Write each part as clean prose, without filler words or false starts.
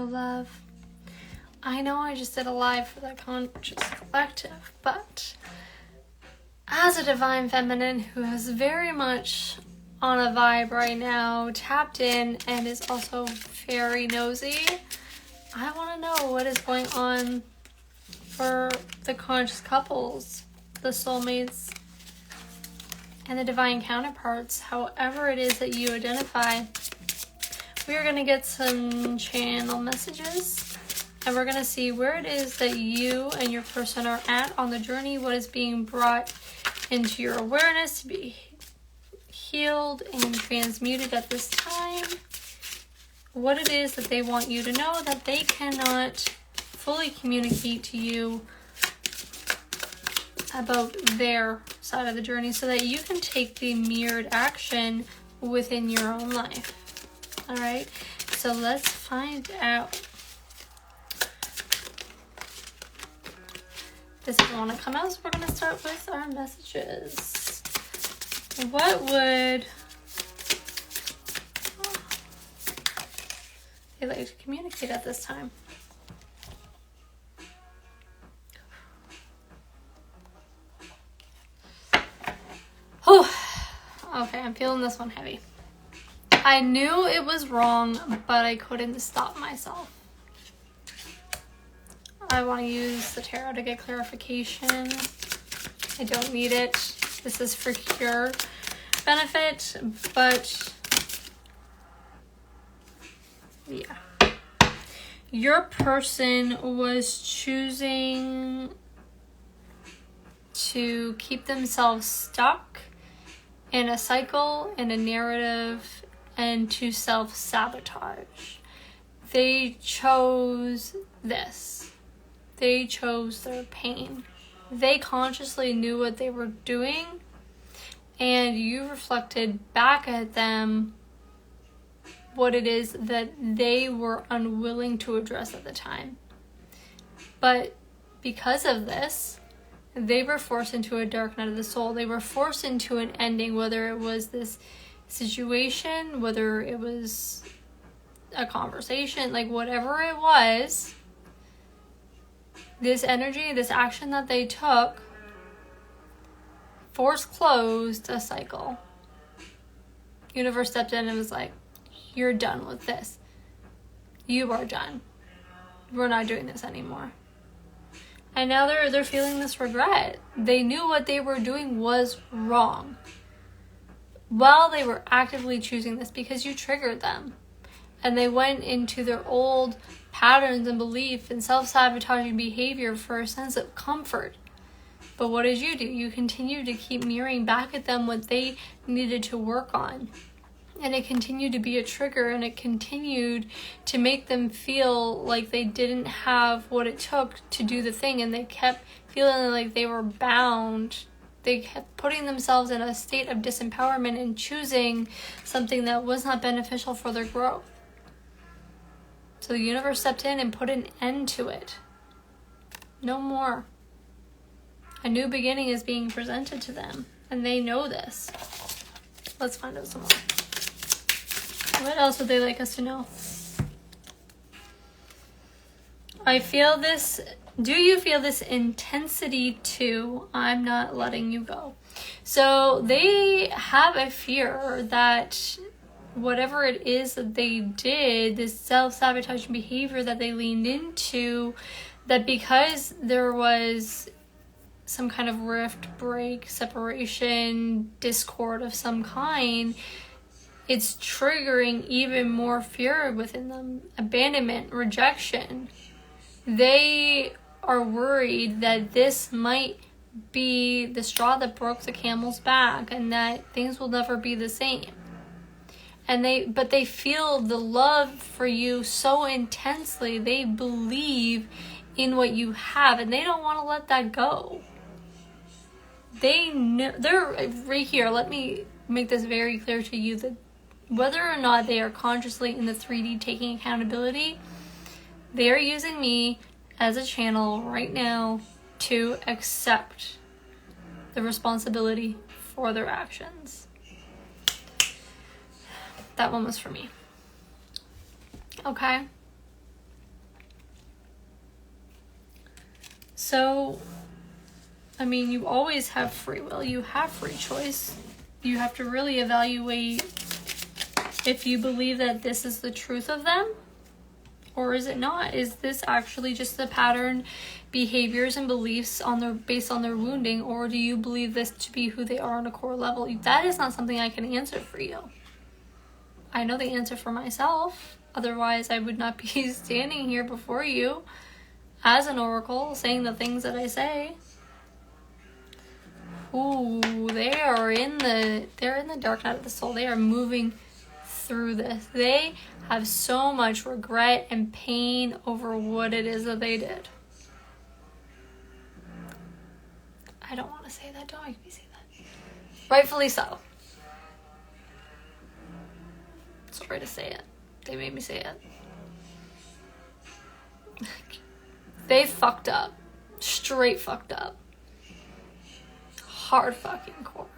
love. I know I just did a live for the Conscious Collective, but as a divine feminine who is very much on a vibe right now, tapped in, and is also very nosy, I want to know what is going on for the conscious couples, the soulmates, and the divine counterparts, however it is that you identify. We are going to get some channel messages, and we're going to see where it is that you and your person are at on the journey, what is being brought into your awareness to be healed and transmuted at this time, what it is that they want you to know that they cannot fully communicate to you about their side of the journey, so that you can take the mirrored action within your own life. All right, so let's find out. This doesn't want to come out, so we're going to start with our messages. What would they like to communicate at this time? Whew. Okay, I'm feeling this one heavy. I knew it was wrong, but I couldn't stop myself. I want to use the tarot to get clarification. I don't need it. This is for your benefit, but yeah. Your person was choosing to keep themselves stuck in a cycle, in a narrative, and to self-sabotage. They chose this. They chose their pain. They consciously knew what they were doing, and you reflected back at them what it is that they were unwilling to address at the time. But because of this, they were forced into a dark night of the soul. They were forced into an ending, whether it was this situation, whether it was a conversation, like whatever it was, this energy, this action that they took, force closed a cycle. Universe stepped in and was like, you're done with this. You are done. We're not doing this anymore. And now they're feeling this regret. They knew what they were doing was wrong while they were actively choosing this, because you triggered them. And they went into their old patterns and belief and self-sabotaging behavior for a sense of comfort. But what did you do? You continued to keep mirroring back at them what they needed to work on. And it continued to be a trigger, and it continued to make them feel like they didn't have what it took to do the thing, and they kept feeling like they were bound. They kept putting themselves in a state of disempowerment and choosing something that was not beneficial for their growth. So the universe stepped in and put an end to it. No more. A new beginning is being presented to them, and they know this. Let's find out some more. What else would they like us to know? I feel this. Do you feel this intensity too? I'm not letting you go. So they have a fear that whatever it is that they did, this self-sabotaging behavior that they leaned into, that because there was some kind of rift, break, separation, discord of some kind, it's triggering even more fear within them. Abandonment, rejection. They are worried that this might be the straw that broke the camel's back, and that things will never be the same. But they feel the love for you so intensely. They believe in what you have, and they don't want to let that go. They know, they're right here. Let me make this very clear to you, that whether or not they are consciously in the 3D taking accountability, they are using me as a channel right now to accept the responsibility for their actions. That one was for me. Okay? So, I mean, you always have free will. You have free choice. You have to really evaluate if you believe that this is the truth of them, or is it not? Is this actually just the pattern behaviors and beliefs based on their wounding, or do you believe this to be who they are on a core level? That is not something I can answer for you. I know the answer for myself. Otherwise, I would not be standing here before you as an oracle saying the things that I say. Ooh, they're in the dark night of the soul. They are moving through this. They have so much regret and pain over what it is that they did. I don't want to say that. Don't make me say that. Rightfully so. Sorry to say it. They made me say it. They fucked up. Straight fucked up. Hard fucking core.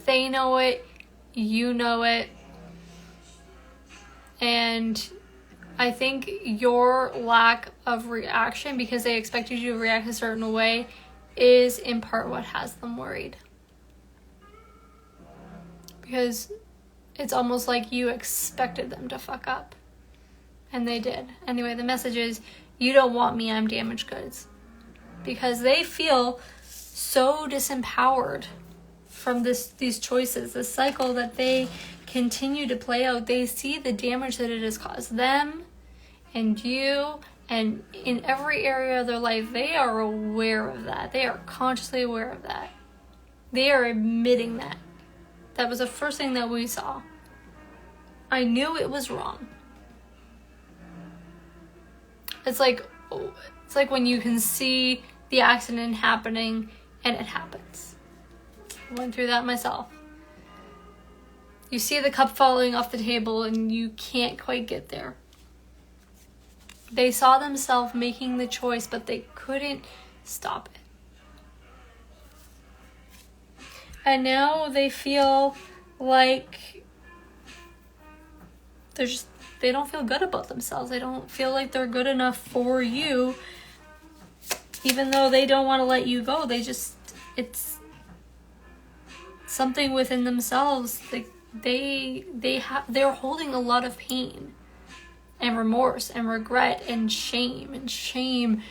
They know it. You know it. And I think your lack of reaction, because they expect you to react a certain way, is in part what has them worried. Because it's almost like you expected them to fuck up. And they did. Anyway, the message is, you don't want me, I'm damaged goods. Because they feel so disempowered from these choices, this cycle that they continue to play out. They see the damage that it has caused them and you, and in every area of their life. They are aware of that. They are consciously aware of that. They are admitting that. That was the first thing that we saw. I knew it was wrong. It's like when you can see the accident happening and it happens. I went through that myself. You see the cup falling off the table and you can't quite get there. They saw themselves making the choice, but they couldn't stop it. And now they feel like they don't feel good about themselves. They don't feel like they're good enough for you, even though they don't want to let you go. It's something within themselves. They're holding a lot of pain and remorse and regret and shame. And shame,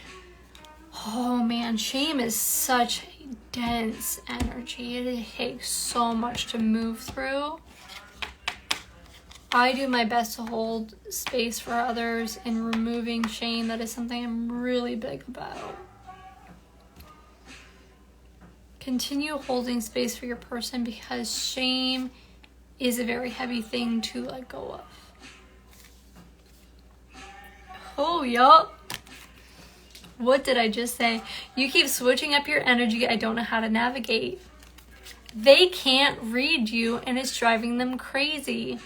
oh man, shame is such a dense energy. It takes so much to move through. I do my best to hold space for others in removing shame. That is something I'm really big about. Continue holding space for your person, because shame is a very heavy thing to let go of. Oh, yup. What did I just say? You keep switching up your energy. I don't know how to navigate. They can't read you, and it's driving them crazy.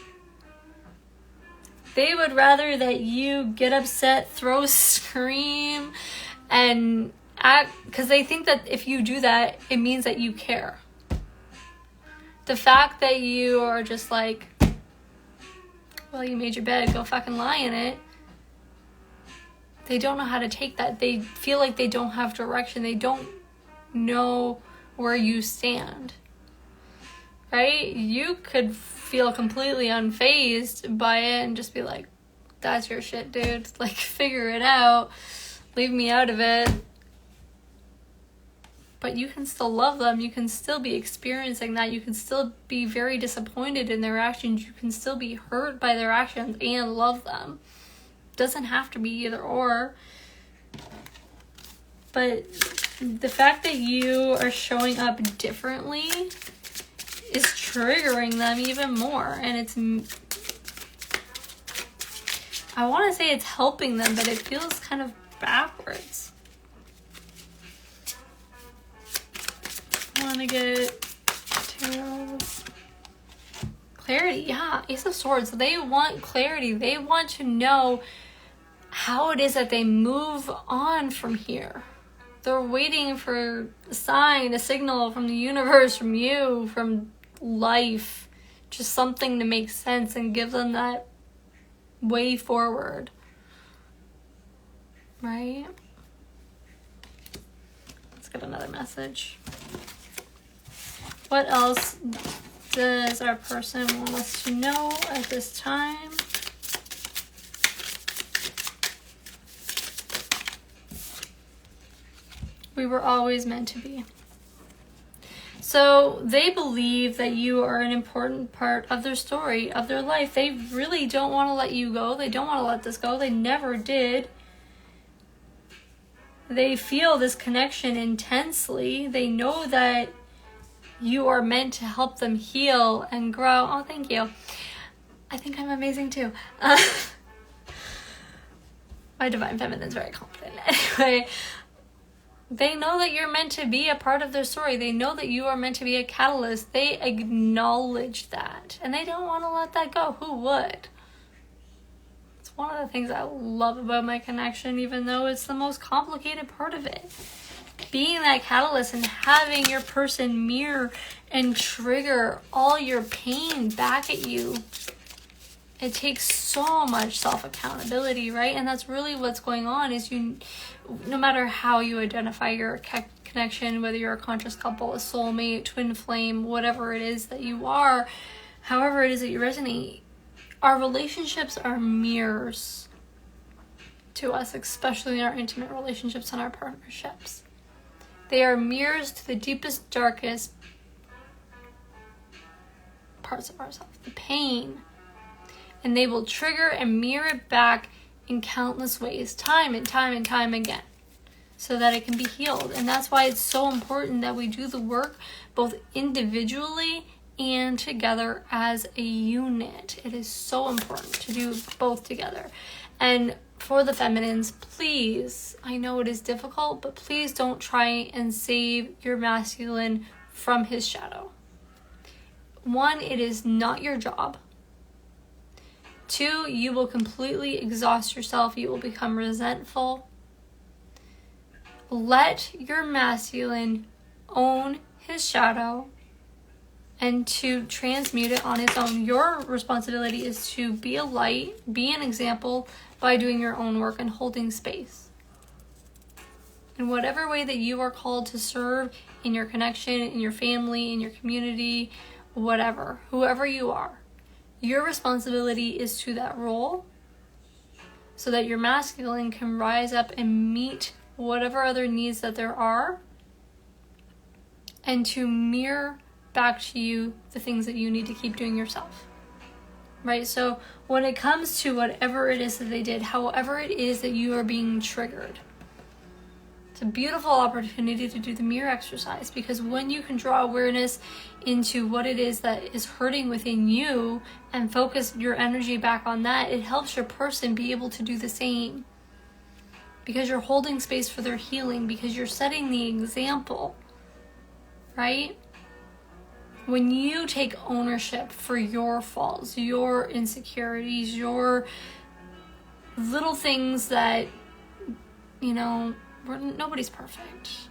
They would rather that you get upset, throw, scream, and act, because they think that if you do that, it means that you care. The fact that you are just like, well, you made your bed, go fucking lie in it. They don't know how to take that. They feel like they don't have direction. They don't know where you stand. Right? You could feel completely unfazed by it and just be like, that's your shit, dude. Like, figure it out. Leave me out of it. But you can still love them. You can still be experiencing that. You can still be very disappointed in their actions. You can still be hurt by their actions and love them. Doesn't have to be either or. But the fact that you are showing up differently is triggering them even more. And I want to say it's helping them, but it feels kind of backwards. I want to get tarot clarity. Yeah, Ace of Swords. They want clarity. They want to know how it is that they move on from here. They're waiting for a sign, a signal from the universe, from you, from life. Just something to make sense and give them that way forward. Right? get another message. What else does our person want us to know at this time? We were always meant to be. So they believe that you are an important part of their story, of their life. They really don't want to let you go. They don't want to let this go. They never did. They feel this connection intensely. They know that you are meant to help them heal and grow. Oh, thank you. I think I'm amazing too. My divine feminine is very confident. Anyway, they know that you're meant to be a part of their story. They know that you are meant to be a catalyst. They acknowledge that. And they don't want to let that go. Who would? It's one of the things I love about my connection, even though it's the most complicated part of it. Being that catalyst and having your person mirror and trigger all your pain back at you. It takes so much self-accountability, right? And that's really what's going on is no matter how you identify your connection, whether you're a conscious couple, a soulmate, twin flame, whatever it is that you are, however it is that you resonate, our relationships are mirrors to us, especially in our intimate relationships and our partnerships. They are mirrors to the deepest, darkest parts of ourselves, the pain. And they will trigger and mirror it back in countless ways, time and time and time again, so that it can be healed. And that's why it's so important that we do the work both individually and together as a unit. It is so important to do both together. And for the feminines, please, I know it is difficult, but please don't try and save your masculine from his shadow. One, it is not your job. Two, you will completely exhaust yourself. You will become resentful. Let your masculine own his shadow and to transmute it on its own. Your responsibility is to be a light, be an example by doing your own work and holding space. In whatever way that you are called to serve in your connection, in your family, in your community, whatever, whoever you are. Your responsibility is to that role so that your masculine can rise up and meet whatever other needs that there are and to mirror back to you the things that you need to keep doing yourself. Right? So when it comes to whatever it is that they did, however it is that you are being triggered, it's a beautiful opportunity to do the mirror exercise, because when you can draw awareness into what it is that is hurting within you and focus your energy back on that, it helps your person be able to do the same. Because you're holding space for their healing, because you're setting the example, right? When you take ownership for your faults, your insecurities, your little things that, nobody's perfect.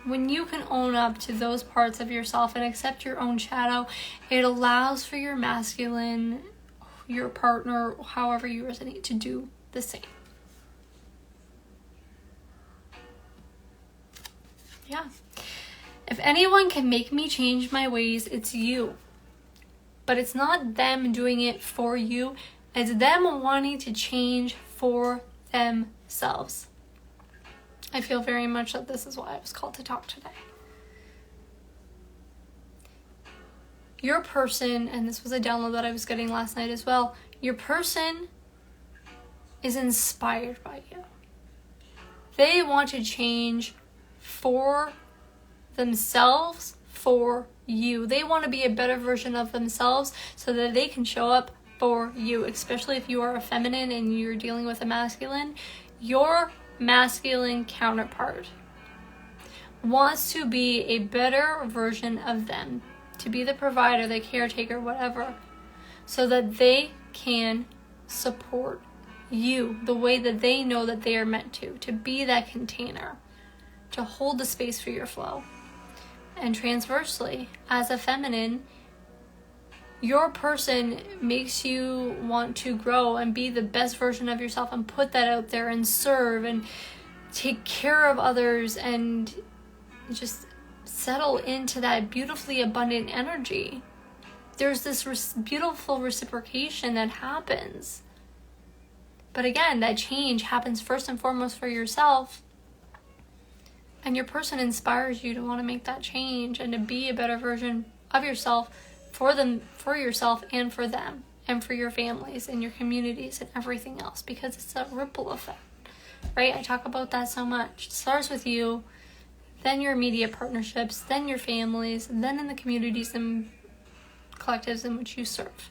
When you can own up to those parts of yourself and accept your own shadow, it allows for your masculine, your partner, however you resonate, to do the same. Yeah. If anyone can make me change my ways, it's you. But it's not them doing it for you. It's them wanting to change for themselves. I feel very much that this is why I was called to talk today. Your person, and this was a download that I was getting last night as well, your person is inspired by you. They want to change for themselves, for you. They want to be a better version of themselves so that they can show up for you, especially if you are a feminine and you're dealing with a masculine. Your masculine counterpart wants to be a better version of them, to be the provider, the caretaker, whatever, so that they can support you the way that they know that they are meant to be that container, to hold the space for your flow. And transversely, as a feminine, your person makes you want to grow and be the best version of yourself and put that out there and serve and take care of others and just settle into that beautifully abundant energy. There's this beautiful reciprocation that happens. But again, that change happens first and foremost for yourself. And your person inspires you to want to make that change and to be a better version of yourself for them, for yourself and for them, and for your families and your communities and everything else, because it's a ripple effect, right? I talk about that so much. It starts with you, then your immediate partnerships, then your families, and then in the communities and collectives in which you serve.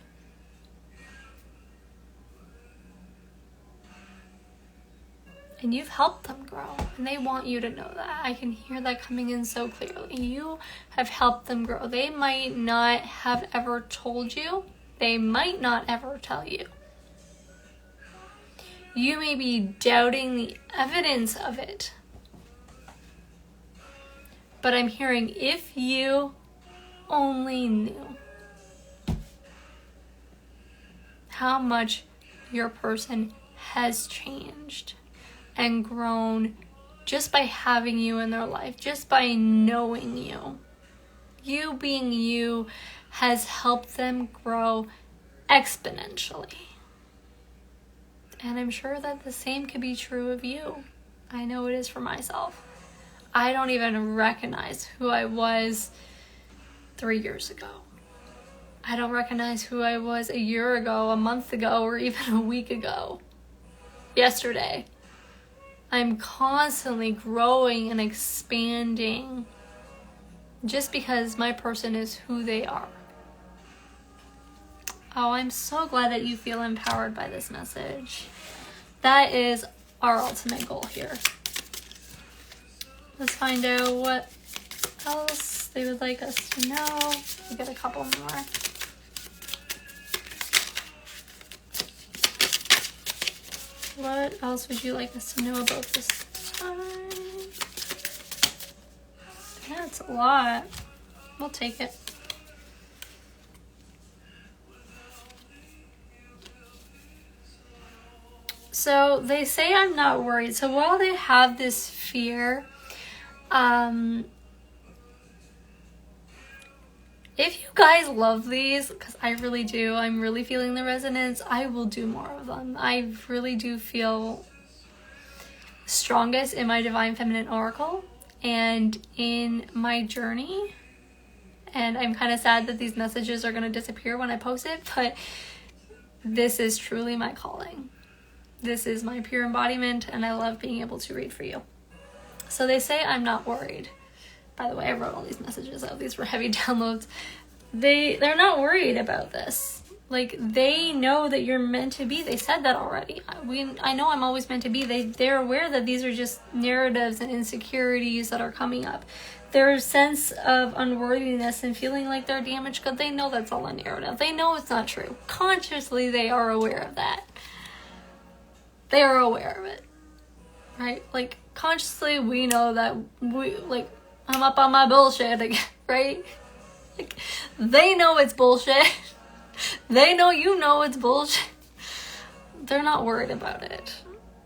And you've helped them grow, and they want you to know that. I can hear that coming in so clearly. You have helped them grow. They might not have ever told you. They might not ever tell you. You may be doubting the evidence of it. But I'm hearing, if you only knew how much your person has changed and grown just by having you in their life, just by knowing you. You being you has helped them grow exponentially. And I'm sure that the same could be true of you. I know it is for myself. I don't even recognize who I was 3 years ago. I don't recognize who I was a year ago, a month ago, or even a week ago. Yesterday. I'm constantly growing and expanding just because my person is who they are. Oh, I'm so glad that you feel empowered by this message. That is our ultimate goal here. Let's find out what else they would like us to know. We got a couple more. What else would you like us to know about this time? That's a lot. We'll take it. So they say I'm not worried. So while they have this fear, if you guys love these, because I really do, I'm really feeling the resonance, I will do more of them. I really do feel strongest in my Divine Feminine Oracle and in my journey. And I'm kind of sad that these messages are going to disappear when I post it, but this is truly my calling. This is my pure embodiment, and I love being able to read for you. So they say I'm not worried. By the way, I wrote all these messages out. These were heavy downloads. They're not worried about this. Like, they know that you're meant to be. They said that already. I know I'm always meant to be. They're aware that these are just narratives and insecurities that are coming up. Their sense of unworthiness and feeling like they're damaged good, they know that's all a narrative. They know it's not true. Consciously, they are aware of that. They are aware of it. Right? Like, consciously, we know that I'm up on my bullshit again, right? Like, they know it's bullshit. They know you know it's bullshit. They're not worried about it.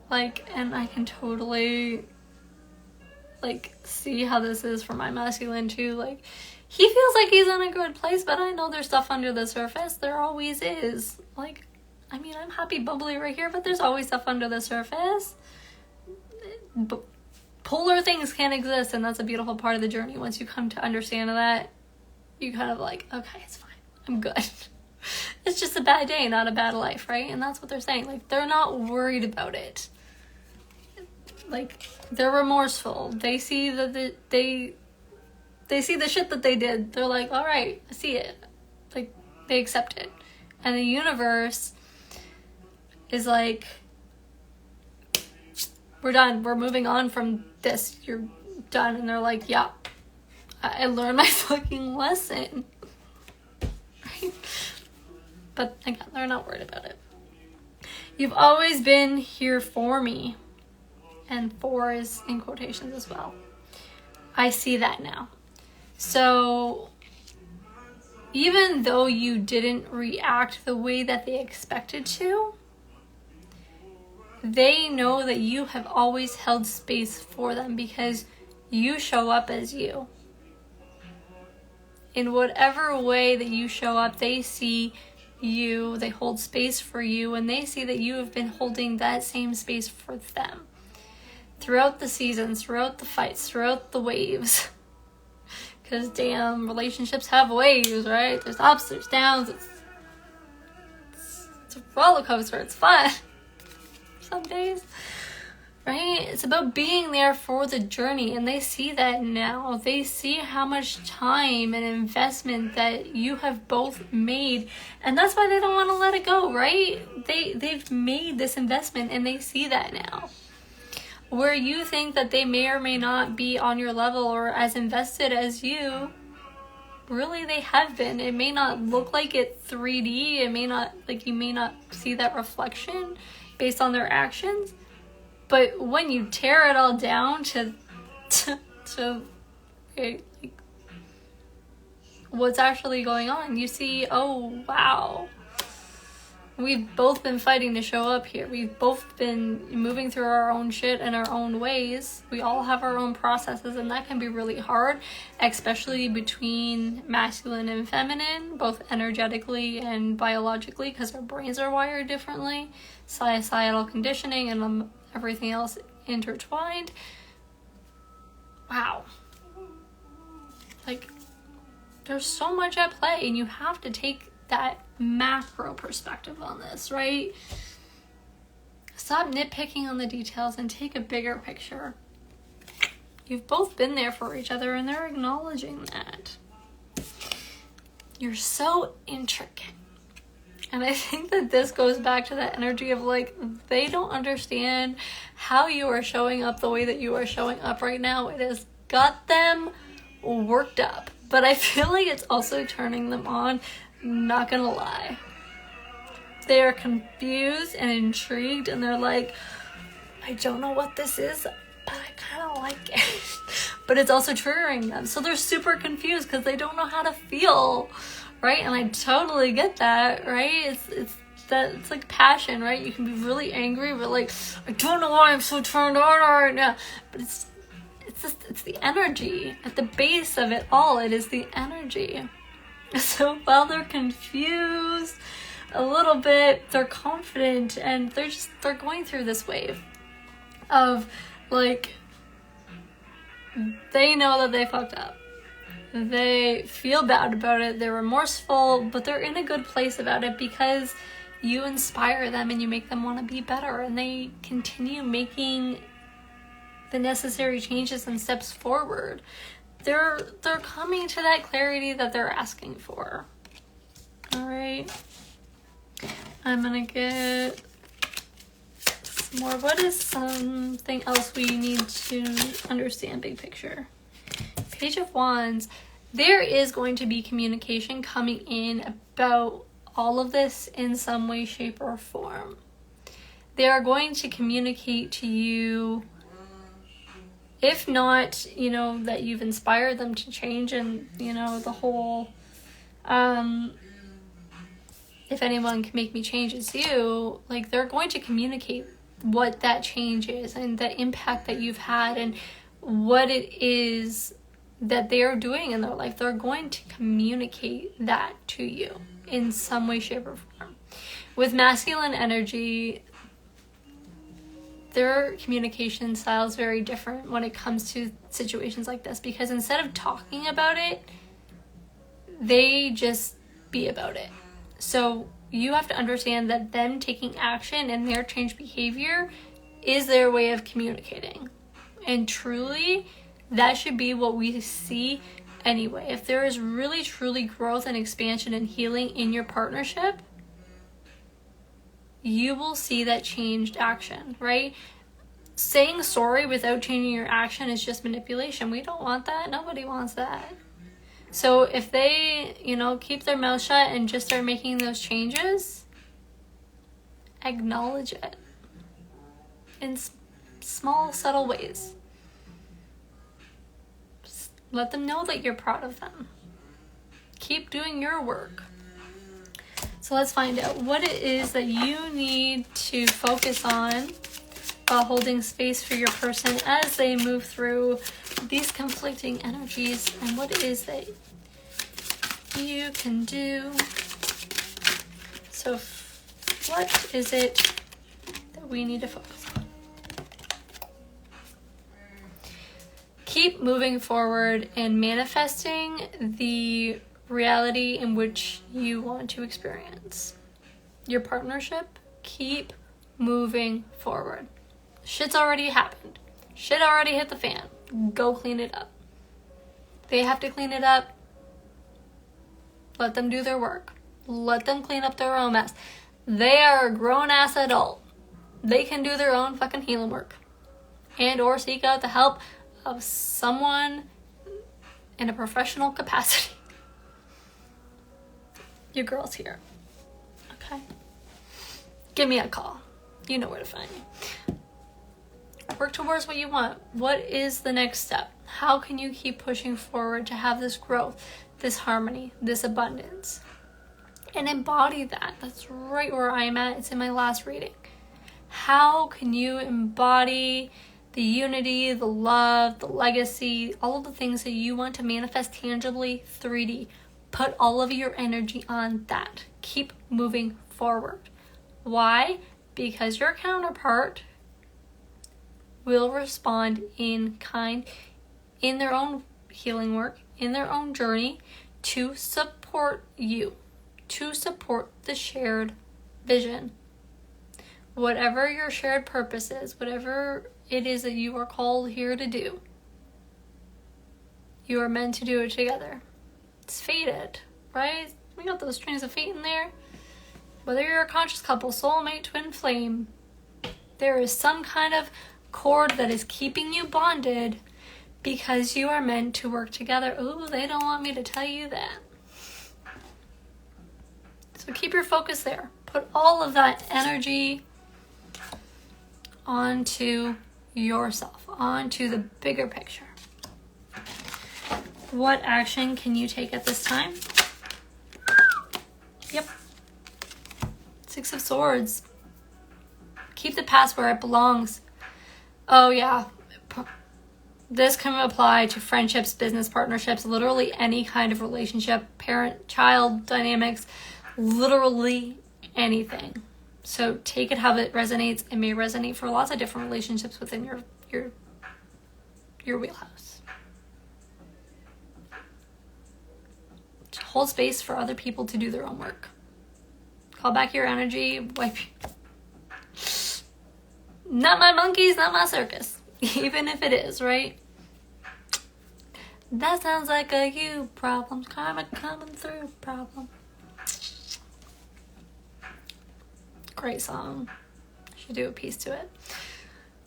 Like, and I can totally, see how this is for my masculine too. Like, he feels like he's in a good place, but I know there's stuff under the surface. There always is. Like, I mean, I'm happy bubbly right here, but there's always stuff under the surface. But polar things can exist, and that's a beautiful part of the journey. Once you come to understand that, you kind of like, okay, it's fine. I'm good. It's just a bad day, not a bad life, right? And that's what they're saying. Like, they're not worried about it. Like, they're remorseful. They see that they see the shit that they did. They're like, all right, I see it. Like, they accept it. And the universe is like, we're done. We're moving on from this. You're done. And they're like, yeah, I learned my fucking lesson. Right? But again, they're not worried about it. You've always been here for me. And for is in quotations as well. I see that now. So even though you didn't react the way that they expected to, they know that you have always held space for them because you show up as you. In whatever way that you show up, they see you, they hold space for you, and they see that you have been holding that same space for them. Throughout the seasons, throughout the fights, throughout the waves. Because damn, relationships have waves, right? There's ups, there's downs. It's a roller coaster. It's fun. Some days. Right? It's about being there for the journey, and they see that now. They see how much time and investment that you have both made, and that's why they don't want to let it go, right? They've made this investment, and they see that now. Where you think that they may or may not be on your level or as invested as you, really they have been. It may not look like it 3D. It may not, like, you may not see that reflection based on their actions. But when you tear it all down to like, what's actually going on, you see, oh wow, we've both been fighting to show up here. We've both been moving through our own shit in our own ways. We all have our own processes, and that can be really hard, especially between masculine and feminine, both energetically and biologically, because our brains are wired differently, societal conditioning, and everything else intertwined. Wow. Like, there's so much at play, and you have to take that macro perspective on this, right? Stop nitpicking on the details and take a bigger picture. You've both been there for each other, and they're acknowledging that. You're so intricate. And I think that this goes back to that energy of, like, they don't understand how you are showing up the way that you are showing up right now. It has got them worked up. But I feel like it's also turning them on, not gonna lie. They are confused and intrigued, and they're like, I don't know what this is, but I kind of like it. But it's also triggering them. So they're super confused because they don't know how to feel. Right? And I totally get that, right? It's like passion, right? You can be really angry, but like, I don't know why I'm so turned on right now. But it's the energy. At the base of it all, it is the energy. So while they're confused a little bit, they're confident, and they're going through this wave of, like, they know that they fucked up. They feel bad about it, they're remorseful, but they're in a good place about it because you inspire them and you make them want to be better, and they continue making the necessary changes and steps forward. They're coming to that clarity that they're asking for. All right. I'm gonna get some more. What is something else we need to understand big picture? Page of Wands, there is going to be communication coming in about all of this in some way, shape, or form. They are going to communicate to you, if not, that you've inspired them to change, and, the whole, if anyone can make me change, it's you. Like, they're going to communicate what that change is and the impact that you've had and what it is that they are doing in their life. They're going to communicate that to you in some way, shape, or form. With masculine energy, their communication style is very different when it comes to situations like this, because instead of talking about it, they just be about it. So you have to understand that them taking action and their change behavior is their way of communicating. And truly, that should be what we see anyway. If there is really, truly growth and expansion and healing in your partnership, you will see that changed action, right? Saying sorry without changing your action is just manipulation. We don't want that. Nobody wants that. So if they, keep their mouth shut and just start making those changes, acknowledge it in small, subtle ways. Let them know that you're proud of them. Keep doing your work. So let's find out what it is that you need to focus on while holding space for your person as they move through these conflicting energies and what it is that you can do. So what is it that we need to focus on? Keep moving forward and manifesting the reality in which you want to experience your partnership. Keep moving forward. Shit's already happened. Shit already hit the fan. Go clean it up. They have to clean it up. Let them do their work. Let them clean up their own mess. They are a grown-ass adult. They can do their own fucking healing work. And or seek out the help of someone in a professional capacity. Your girl's here. Okay? Give me a call. You know where to find me. Work towards what you want. What is the next step? How can you keep pushing forward to have this growth, this harmony, this abundance? And embody that. That's right where I am at. It's in my last reading. How can you embody the unity, the love, the legacy, all of the things that you want to manifest tangibly 3D? Put all of your energy on that. Keep moving forward. Why? Because your counterpart will respond in kind, in their own healing work, in their own journey, to support you, to support the shared vision. Whatever your shared purpose is, whatever it is that you are called here to do, you are meant to do it together. It's fated, right? We got those strings of fate in there. Whether you're a conscious couple, soulmate, twin flame, there is some kind of cord that is keeping you bonded because you are meant to work together. Ooh, they don't want me to tell you that. So keep your focus there. Put all of that energy onto yourself, onto the bigger picture. What action can you take at this time? Yep. 6 of Swords. Keep the past where it belongs. Oh yeah. This can apply to friendships, business partnerships, literally any kind of relationship, parent-child dynamics, literally anything. So take it how it resonates. It may resonate for lots of different relationships within your wheelhouse. Hold space for other people to do their own work. Call back your energy. Wipe. Not my monkeys, not my circus. Even if it is, right? That sounds like a you problem. Karma coming through problem. Great song. Should do a piece to it.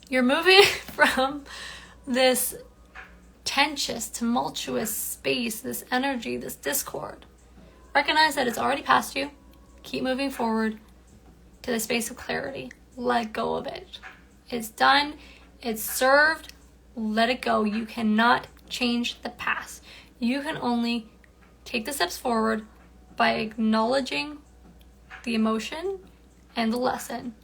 You're moving from this tensious, tumultuous space, this energy, this discord. Recognize that it's already past you. Keep moving forward to the space of clarity. Let go of it. It's done. It's served. Let it go. You cannot change the past. You can only take the steps forward by acknowledging the emotion and the lesson.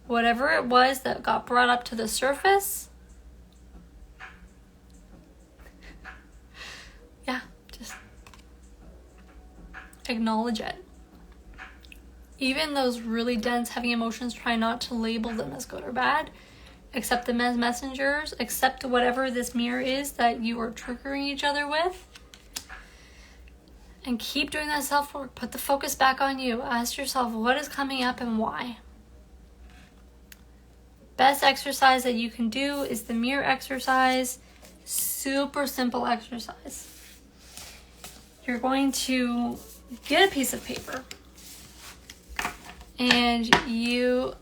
Whatever it was that got brought up to the surface, yeah, just acknowledge it. Even those really dense, heavy emotions, try not to label them as good or bad. Accept them as messengers. Accept whatever this mirror is that you are triggering each other with. And keep doing that self-work. Put the focus back on you. Ask yourself what is coming up and why. Best exercise that you can do is the mirror exercise. Super simple exercise. You're going to get a piece of paper. And I'm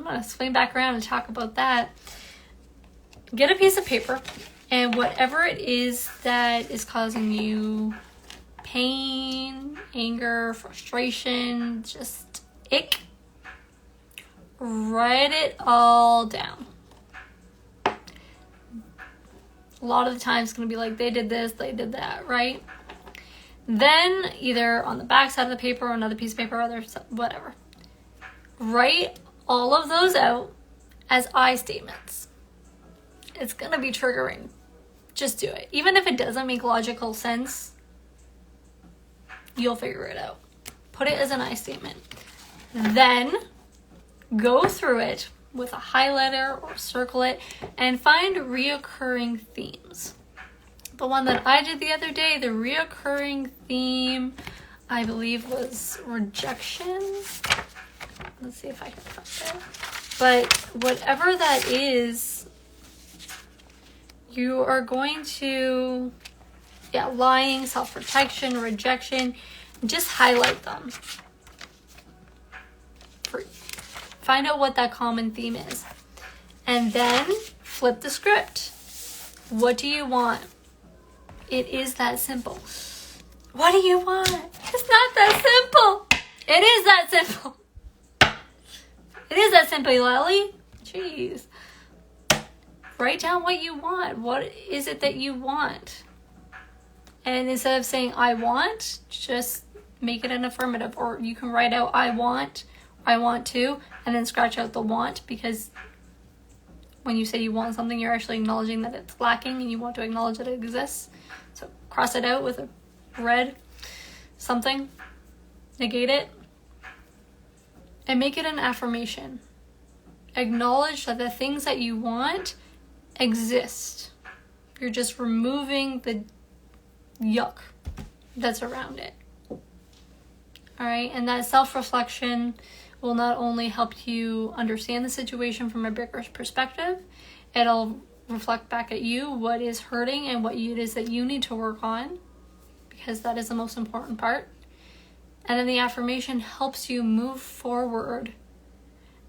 going to swing back around and talk about that. Get a piece of paper, and whatever it is that is causing you pain, anger, frustration, just ick, write it all down. A lot of the time it's going to be like, they did this, they did that, right? Then either on the back side of the paper or another piece of paper, or whatever, write all of those out as I statements. It's gonna be triggering. Just do it. Even if it doesn't make logical sense, you'll figure it out. Put it as an I statement. Then go through it with a highlighter or circle it and find reoccurring themes. The one that I did the other day, the reoccurring theme, I believe, was rejection. Let's see if I can find it. But whatever that is, you are going to, lying, self-protection, rejection, just highlight them. Find out what that common theme is. And then flip the script. What do you want? It is that simple. What do you want? It's not that simple. It is that simple. It is that simple, Lily. Jeez. Write down what you want. What is it that you want? And instead of saying I want, just make it an affirmative. Or you can write out I want to, and then scratch out the want, because when you say you want something, you're actually acknowledging that it's lacking and you want to acknowledge that it exists. So cross it out with a red something, negate it, and make it an affirmation. Acknowledge that the things that you want exist. You're just removing the yuck that's around it. All right, and that self-reflection will not only help you understand the situation from a bigger perspective, it'll reflect back at you what is hurting and what it is that you need to work on, because that is the most important part. And then the affirmation helps you move forward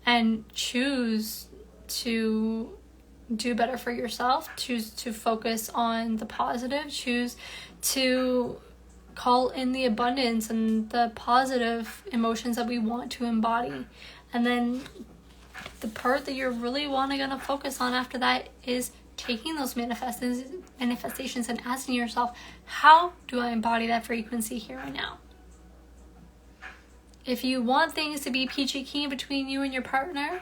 and choose to do better for yourself, choose to focus on the positive, choose to call in the abundance and the positive emotions that we want to embody. And then the part that you're really gonna focus on after that is taking those manifestations and asking yourself, how do I embody that frequency here and now? If you want things to be peachy keen between you and your partner,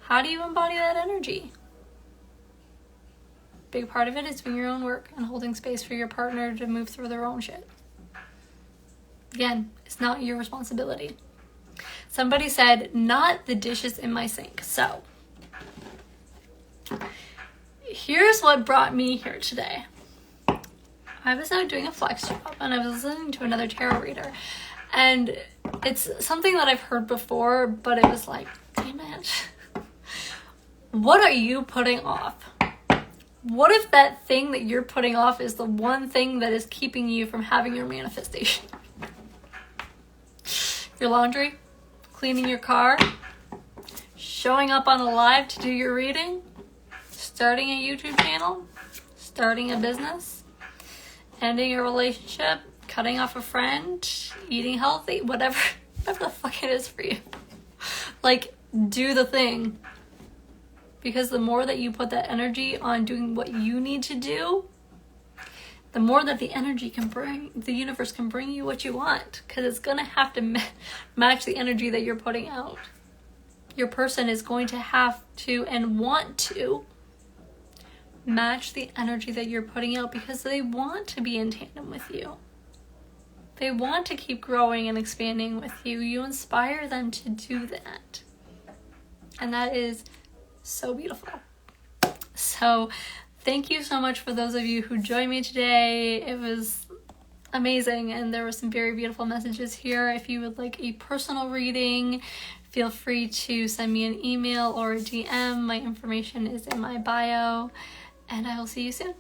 how do you embody that energy? Big part of it is doing your own work and holding space for your partner to move through their own shit. Again, it's not your responsibility. Somebody said, not the dishes in my sink. So, here's what brought me here today. I was out doing a flex job and I was listening to another tarot reader. And it's something that I've heard before, but it was like, damn it. What are you putting off? What if that thing that you're putting off is the one thing that is keeping you from having your manifestation? Your laundry, cleaning your car, showing up on a live to do your reading, starting a YouTube channel, starting a business, ending a relationship, cutting off a friend, eating healthy, whatever the fuck it is for you. Like, do the thing. Because the more that you put that energy on doing what you need to do, the more that the energy can bring, the universe can bring you what you want. Because it's going to have to match the energy that you're putting out. Your person is going to have to and want to match the energy that you're putting out, because they want to be in tandem with you. They want to keep growing and expanding with you. You inspire them to do that. And that is so beautiful. So thank you so much for those of you who joined me today. It was amazing, and there were some very beautiful messages here. If you would like a personal reading, feel free to send me an email or a DM. My information is in my bio, and I will see you soon.